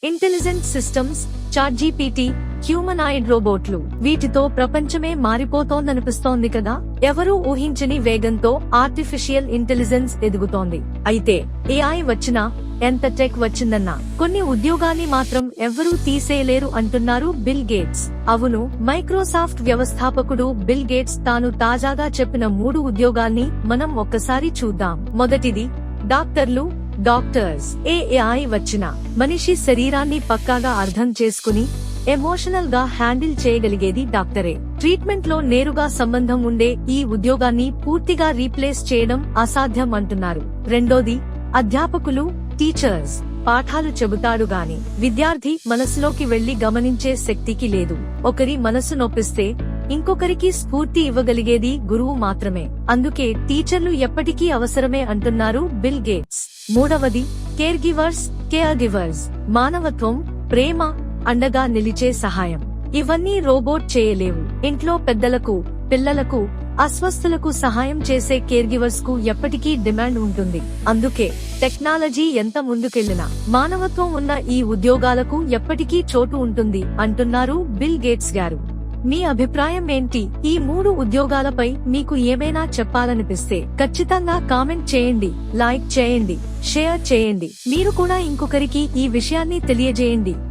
Intelligent systems, ChatGPT, humanoid రోబోట్లు, వీటితో ప్రపంచమే మారిపోతోందనిపిస్తోంది కదా. ఎవరూ ఊహించని వేగంతో ఆర్టిఫిషియల్ ఇంటెలిజెన్స్ ఎదుగుతోంది. అయితే ఏఐ వచ్చినా, ఎంత టెక్ వచ్చిందన్నా కొన్ని ఉద్యోగాన్ని మాత్రం ఎవ్వరూ తీసేయలేరు అంటున్నారు బిల్ గేట్స్. అవును, మైక్రోసాఫ్ట్ వ్యవస్థాపకుడు బిల్ గేట్స్ తాను తాజాగా చెప్పిన 3 ఉద్యోగాల్ని మనం ఒక్కసారి చూద్దాం. మొదటిది డాక్టర్స్. ఏఐ వచ్చినా మనిషి శరీరాన్ని పక్కాగా అర్థం చేసుకుని ఎమోషనల్ గా హ్యాండిల్ చేయగలిగేది డాక్టరే. ట్రీట్మెంట్ లో నేరుగా సంబంధం ఉండే ఈ ఉద్యోగాన్ని పూర్తిగా రీప్లేస్ చేయడం అసాధ్యం అంటున్నారు. రెండోది అధ్యాపకులు, టీచర్స్. పాఠాలు చెబుతాడు గాని విద్యార్థి మనసులోకి వెళ్లి గమనించే శక్తికి లేదు. ఒకరి మనసు నొప్పిస్తే ఇంకొకరికి స్ఫూర్తి ఇవ్వగలిగేది గురువు మాత్రమే. అందుకే టీచర్లు ఎప్పటికీ అవసరమే అంటున్నారు బిల్ గేట్స్. మూడవది కేర్ గివర్స్. మానవత్వం, ప్రేమ, అండగా నిలిచే సహాయం. ఇవన్నీ రోబోట్ చేయలేవు. ఇంట్లో పెద్దలకు, పిల్లలకు, అస్వస్థులకు సహాయం చేసే కేర్ గివర్స్ కు ఎప్పటికీ డిమాండ్ ఉంటుంది. అందుకే టెక్నాలజీ ఎంత ముందుకెళ్లినా మానవత్వం ఉన్న ఈ ఉద్యోగాలకు ఎప్పటికీ చోటు ఉంటుంది అంటున్నారు బిల్ గేట్స్ గారు. మీ అభిప్రాయం ఏంటి? ఈ 3 ఉద్యోగాలపై మీకు ఏమైనా చెప్పాలనిపిస్తే ఖచ్చితంగా కామెంట్ చేయండి, లైక్ చేయండి, షేర్ చేయండి. మీరు కూడా ఇంకొకరికి ఈ విషయాన్ని తెలియజేయండి.